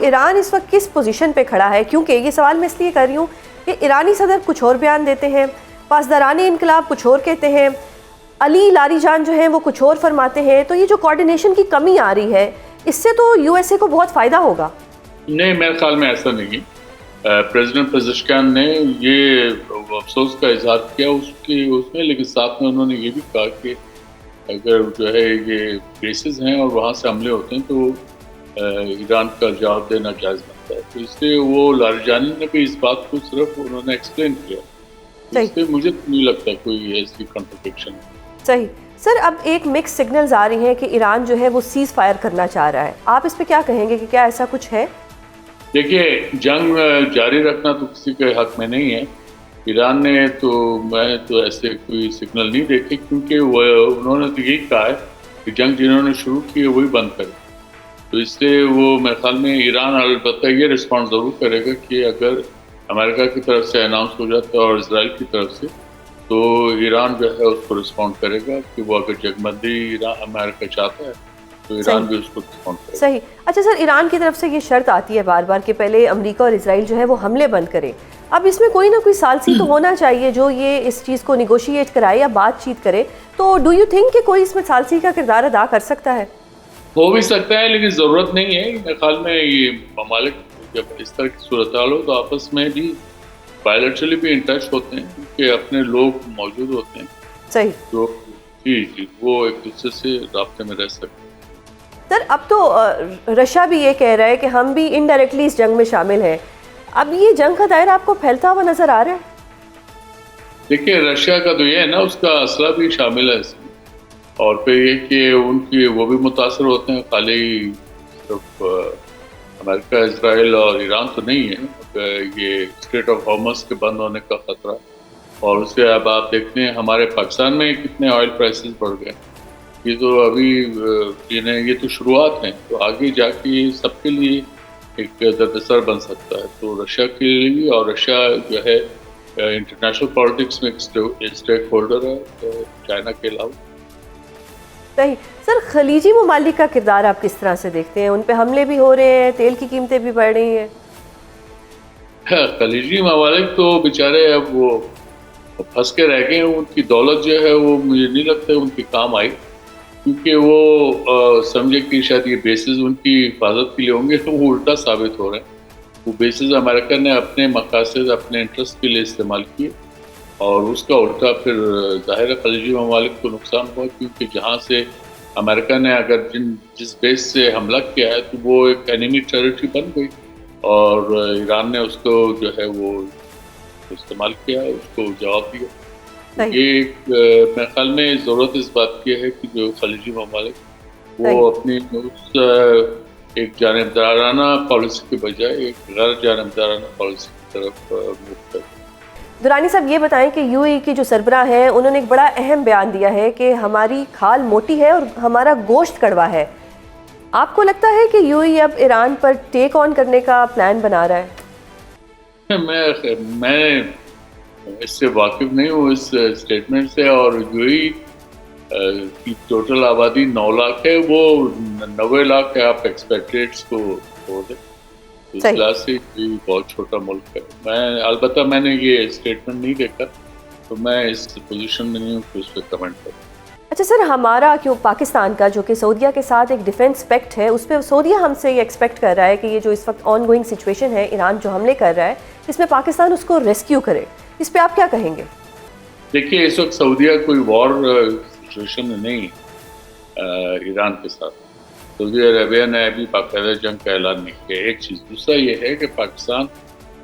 ایران اس وقت کس پوزیشن پہ کھڑا ہے؟ کیونکہ یہ سوال میں اس لیے کر رہی ہوں کہ ایرانی صدر کچھ اور بیان دیتے ہیں، پاسداران انقلاب کچھ اور کہتے ہیں، علی لاری جان جو ہیں وہ کچھ اور فرماتے ہیں، تو یہ جو کوارڈینیشن کی کمی آ رہی ہے اس سے تو یو ایس اے کو بہت فائدہ ہوگا۔ نہیں، میرے خیال میں ایسا نہیں ہے۔ پریزیڈنٹ پزشکیان نے یہ افسوس کا اظہار کیا اس میں، لیکن ساتھ میں انہوں نے یہ بھی کہا کہ اگر جو ہے یہ بیسز ہیں اور وہاں سے حملے ہوتے ہیں تو ایران کا جواب دینا جائز بنتا ہے، تو اس لیے وہ لاریجانی نے بھی اس بات کو صرف انہوں نے ایکسپلین کیا، اس سے مجھے نہیں لگتا کوئی ایسی کنٹرڈکشن۔ صحیح سر، اب ایک مکس سگنلز آ رہی ہیں کہ ایران جو ہے وہ سیز فائر کرنا چاہ رہا ہے، آپ اس پہ کیا کہیں گے کہ کیا ایسا کچھ ہے؟ دیکھیے، جنگ جاری رکھنا تو کسی کے حق میں نہیں ہے۔ ایران نے میں تو ایسے کوئی سگنل نہیں دیکھے، کیونکہ انہوں نے تو یہی کہا ہے کہ جنگ جنہوں نے شروع کی ہے وہی بند کرے، تو اس سے وہ میرے خیال میں ایران البتہ یہ رسپانس ضرور کرے گا کہ اگر امریکہ کی طرف سے اناؤنس ہو جاتا ہے اور اسرائیل کی طرف سے، تو ایران جو ہے اس کو رسپونڈ کرے گا کہ وہ اگر جنگ بندی امریکہ چاہتا ہے تو ایران بھی اس کو رسپونڈ کرے گا۔ صحیح۔ اچھا سر، ایران کی طرف سے یہ شرط آتی ہے بار بار کہ پہلے امریکہ اور اسرائیل جو ہے وہ حملے بند کرے، اب اس میں کوئی نہ کوئی ثالثی تو ہونا چاہیے جو یہ اس چیز کو نیگوشیٹ کرائے یا بات چیت کرے، تو ڈو یو تھنک کہ کوئی اس میں ثالثی کا کردار ادا کر سکتا ہے؟ ہو بھی سکتا ہے، لیکن ضرورت نہیں ہے۔ میرے خیال میں یہ ممالک جب اس طرح کی صورتحال ہو تو آپس میں بھی بائیلیٹرلی بھی ان ٹچ ہوتے ہیں، کیونکہ اپنے لوگ موجود ہوتے ہیں، صحیح، تو جی وہ ایک دوسرے سے رابطے میں رہ سکتے ہیں۔ سر اب تو رشیا بھی یہ کہہ رہا ہے کہ ہم بھی انڈائریکٹلی اس جنگ میں شامل ہیں، اب یہ جنگ کا دائرہ آپ کو پھیلتا ہوا نظر آ رہا ہے؟ دیکھیے، رشیا کا تو یہ ہے نا، اس کا اسلحہ بھی شامل ہے اس میں، اور پھر یہ کہ ان کی وہ بھی متاثر ہوتے ہیں، خالی صرف امریکہ، اسرائیل اور ایران تو نہیں ہے، یہ اسٹریٹ آف ہارمز کے بند ہونے کا خطرہ، اور اس سے اب آپ دیکھتے ہیں ہمارے پاکستان میں کتنے آئل پرائسز بڑھ گئے، یہ تو ابھی یہ تو شروعات ہیں، تو آگے جا کے یہ سب کے لیے ایک دردسر بن سکتا ہے، تو رشیا کے لیے بھی، اور رشیا جو ہے انٹرنیشنل پالیٹکس میں ایک اسٹیک ہولڈر ہے چائنا کے علاوہ۔ صحیح سر، خلیجی ممالک کا کردار آپ کس طرح سے دیکھتے ہیں؟ ان پہ حملے بھی ہو رہے ہیں، تیل کی قیمتیں بھی بڑھ رہی ہیں۔ خلیجی ممالک تو بیچارے اب وہ پھنس کے رہ گئے ہیں، ان کی دولت جو ہے وہ مجھے نہیں لگتا ان کے کام آئی، کیونکہ وہ سمجھے کہ شاید یہ بیسز ان کی حفاظت کے لیے ہوں گے، تو وہ الٹا ثابت ہو رہے ہیں۔ وہ بیسز امریکہ نے اپنے مقاصد، اپنے انٹرسٹ کے لیے استعمال کیے، اور اس کا الٹا پھر ظاہر خلیجی ممالک کو نقصان ہوا، کیونکہ جہاں سے امریکہ نے اگر جس بیس سے حملہ کیا ہے تو وہ ایک اینیمی ٹیریٹری بن گئی، اور ایران نے اس کو جو ہے وہ استعمال کیا، اس کو جواب دیا۔ یہ میرے خیال میں ضرورت اس بات کی ہے کہ جو خلیجی ممالک وہ اپنی اس ایک جانبدارانہ پالیسی کے بجائے ایک غیر جانبدارانہ پالیسی کی طرف موو کریں۔ درانی صاحب یہ بتائیں کہ یو اے کی جو سربراہ ہیں انہوں نے ایک بڑا اہم بیان دیا ہے کہ ہماری کھال موٹی ہے اور ہمارا گوشت کڑوا ہے، آپ کو لگتا ہے کہ یو اے اب ایران پر ٹیک آن کرنے کا پلان بنا رہا ہے؟ میں اس سے واقف نہیں ہوں اس اسٹیٹمنٹ سے، اور یو اے کی ٹوٹل آبادی 9 لاکھ ہے، وہ 90 لاکھ آپ ایکسپیکٹریٹس کو چھوڑ دیں، اس لحاظ سے یہ بہت چھوٹا ملک ہے۔ البتہ میں نے یہ اسٹیٹمنٹ نہیں دیکھا، تو میں اس پوزیشن میں نہیں ہوں کہ اس پہ کمنٹ کروں۔ اچھا سر، ہمارا کیوں پاکستان کا جو کہ سعودیہ کے ساتھ ایک ڈیفنس پیکٹ ہے، اس پہ سعودیہ ہم سے یہ ایکسپیکٹ کر رہا ہے کہ یہ جو اس وقت آن گوئنگ سچویشن ہے، ایران جو حملے کر رہا ہے، اس میں پاکستان اس کو ریسکیو کرے، اس پہ آپ کیا کہیں گے؟ دیکھیے، اس وقت سعودیہ کوئی وار سچویشن میں نہیں ایران کے ساتھ، سعودی عربیہ نے ابھی باقاعدہ جنگ کا اعلان نہیں کیا، ایک چیز۔ دوسرا یہ ہے کہ پاکستان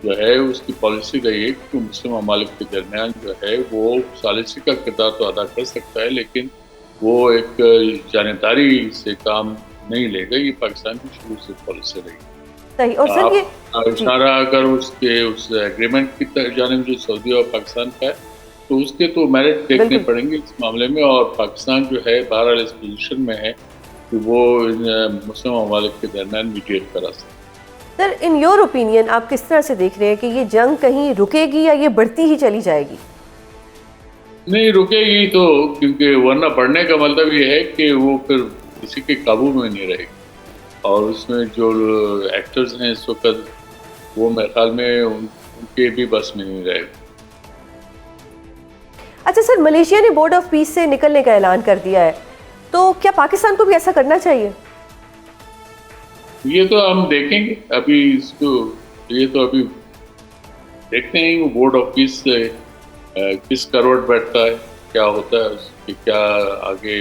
جو ہے اس کی پالیسی رہی ہے کہ مسلم ممالک کے درمیان جو ہے وہ ثالثی کا کردار تو ادا کر سکتا ہے، لیکن وہ ایک جانبداری سے کام نہیں لے گا، یہ پاکستان کی شروع سے پالیسی رہی ہے۔ صحیح، اور سر یہ اشارہ اگر اس ایگریمنٹ کی جانب جو سعودی اور پاکستان کا ہے، تو اس کے تو میرٹ دیکھنے پڑیں گے اس معاملے میں، اور پاکستان جو ہے بہرحال اس پوزیشن میں ہے کہ وہ مسلم ممالک کے درمیان میڈیٹ کرا سکتے۔ سر ان یور اوپینین آپ کس طرح سے دیکھ رہے ہیں کہ یہ جنگ کہیں رکے گی یا یہ بڑھتی ہی چلی جائے گی؟ نہیں رکے گی تو، کیونکہ ورنہ بڑھنے کا مطلب یہ ہے کہ وہ پھر کسی کے قابو میں نہیں رہے گی۔ اور اس میں جو ایکٹرز ہیں اس وقت وہ میرے خیال میں ان کے بھی بس میں نہیں رہے گا. اچھا سر، ملیشیا نے بورڈ آف پیس سے نکلنے کا اعلان کر دیا ہے، تو کیا پاکستان کو بھی ایسا کرنا چاہیے؟ یہ تو ہم دیکھیں گے ابھی اس کو، یہ تو ابھی دیکھتے ہیں وہ بورڈ آف پیس سے کس کروٹ بیٹھتا ہے، کیا ہوتا ہے اس کی، کیا آگے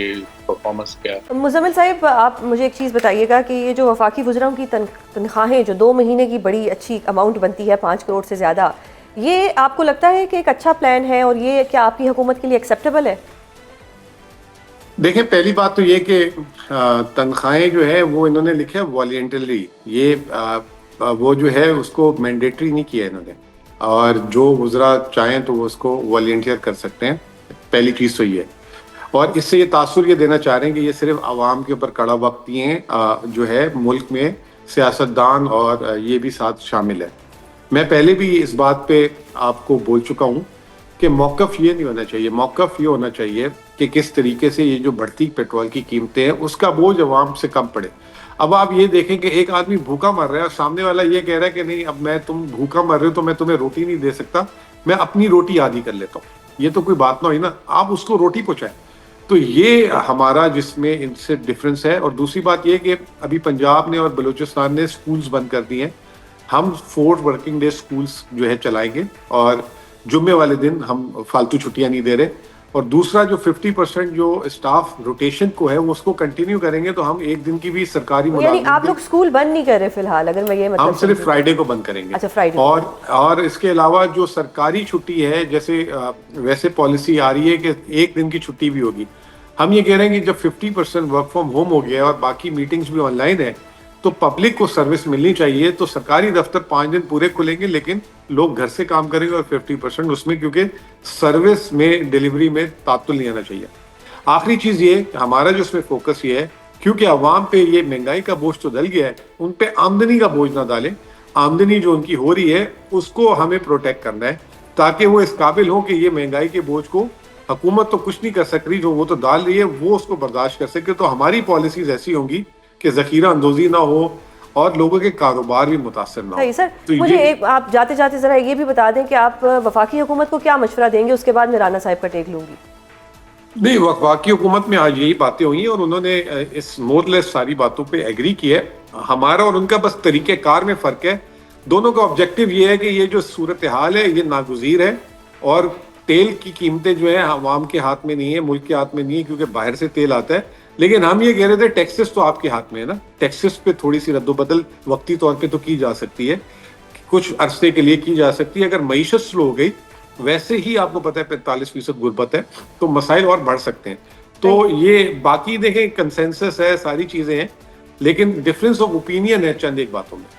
پرفارمنس کیا ہے. مزمل صاحب، آپ مجھے ایک چیز بتائیے گا کہ یہ جو وفاقی وزراؤں کی تنخواہیں جو 2 مہینے کی بڑی اچھی اماؤنٹ بنتی ہے 5 کروڑ سے زیادہ، یہ آپ کو لگتا ہے کہ ایک اچھا پلان ہے اور یہ کیا آپ کی حکومت کے لیے ایکسیپٹیبل ہے؟ دیکھیں، پہلی بات تو یہ کہ تنخواہیں جو ہے وہ انہوں نے لکھا ہے والینٹرلی، یہ وہ جو ہے اس کو مینڈیٹری نہیں کیا انہوں نے، اور جو وزراء چاہیں تو وہ اس کو والنٹیئر کر سکتے ہیں. پہلی چیز تو یہ ہے، اور اس سے یہ تاثر یہ دینا چاہ رہے ہیں کہ یہ صرف عوام کے اوپر کڑا وقت ہیں جو ہے ملک میں سیاستدان اور یہ بھی ساتھ شامل ہے. میں پہلے بھی اس بات پہ آپ کو بول چکا ہوں کہ موقف یہ نہیں ہونا چاہیے، موقف یہ ہونا چاہیے کہ کس طریقے سے یہ جو بڑھتی پیٹرول کی قیمتیں ہیں اس کا بوجھ عوام سے کم پڑے. اب آپ یہ دیکھیں کہ ایک آدمی بھوکا مر رہا ہے اور سامنے والا یہ کہہ رہا ہے کہ نہیں، اب میں تم بھوکا مر رہے ہو تو میں تمہیں روٹی نہیں دے سکتا، میں اپنی روٹی آدھی کر لیتا ہوں. یہ تو کوئی بات نہ ہوئی نا، آپ اس کو روٹی پہنچائیں. تو یہ ہمارا جس میں ان سے ڈفرینس ہے. اور دوسری بات یہ کہ ابھی پنجاب نے اور بلوچستان نے سکولز بند کر دی ہیں. ہم 4 ورکنگ ڈے سکولز جو ہے چلائیں گے، اور جمعے والے دن ہم فالتو چھٹیاں نہیں دے رہے. اور دوسرا جو 50% جو اسٹاف روٹیشن کو ہے وہ اس کو کنٹینیو کریں گے. تو ہم ایک دن کی بھی سرکاری یعنی ملازمت آپ لوگ اسکول بند نہیں کر رہے فی الحال، اگر میں یہ ہم مطلب صرف فرائیڈے کو بند کریں گے. اچھا، فرائیڈے. اور اس کے علاوہ جو سرکاری چھٹی ہے، جیسے ویسے پالیسی آ رہی ہے کہ ایک دن کی چھٹی بھی ہوگی. ہم یہ کہہ رہے ہیں کہ جب 50% ورک فرام ہوم ہو گیا اور باقی میٹنگز بھی آن لائن ہے تو پبلک کو سروس ملنی چاہیے. تو سرکاری دفتر 5 دن پورے کھلیں گے لیکن لوگ گھر سے کام کریں گے، اور 50% اس میں، کیونکہ سروس میں ڈیلیوری میں تعطل نہیں آنا چاہیے. آخری چیز یہ کہ ہمارا جو اس میں فوکس یہ ہے، کیونکہ عوام پہ یہ مہنگائی کا بوجھ تو ڈل گیا ہے، ان پہ آمدنی کا بوجھ نہ ڈالیں. آمدنی جو ان کی ہو رہی ہے اس کو ہمیں پروٹیکٹ کرنا ہے، تاکہ وہ اس قابل ہوں کہ یہ مہنگائی کے بوجھ کو حکومت تو کچھ نہیں کر سک رہی، جو وہ تو ڈال رہی ہے، وہ اس کو برداشت کر سکے. تو ہماری پالیسیز ایسی ہوں گی کہ ذخیرہ اندوزی نہ ہو اور لوگوں کے کاروبار بھی متاثر نہ ہو. صحیح. سر مجھے ایک آپ جاتے جاتے ذرا یہ بھی بتا دیں کہ آپ وفاقی حکومت کو کیا مشورہ دیں گے، اس کے بعد میں رانا صاحب کا ٹیک لوں گی. نہیں، وفاقی حکومت میں آج یہی باتیں ہوئی ہیں اور انہوں نے اس مور لیس ساری باتوں پہ ایگری کی ہے. ہمارا اور ان کا بس طریقہ کار میں فرق ہے. دونوں کا آبجیکٹو یہ ہے کہ یہ جو صورتحال ہے یہ ناگزیر ہے، اور تیل کی قیمتیں جو ہیں عوام کے ہاتھ میں نہیں ہے، ملک کے ہاتھ میں نہیں ہے، کیونکہ باہر سے تیل آتا ہے. لیکن ہم یہ کہہ رہے تھے ٹیکسز تو آپ کے ہاتھ میں ہے نا، ٹیکسز پہ تھوڑی سی رد و بدل وقتی طور پہ تو کی جا سکتی ہے، کچھ عرصے کے لیے کی جا سکتی ہے. اگر معیشت سلو ہو گئی، ویسے ہی آپ کو پتہ ہے 45% غربت ہے، تو مسائل اور بڑھ سکتے ہیں. تو یہ باقی دیکھیں کنسنسس ہے، ساری چیزیں ہیں، لیکن ڈفرینس آف اوپینین ہے چند ایک باتوں میں.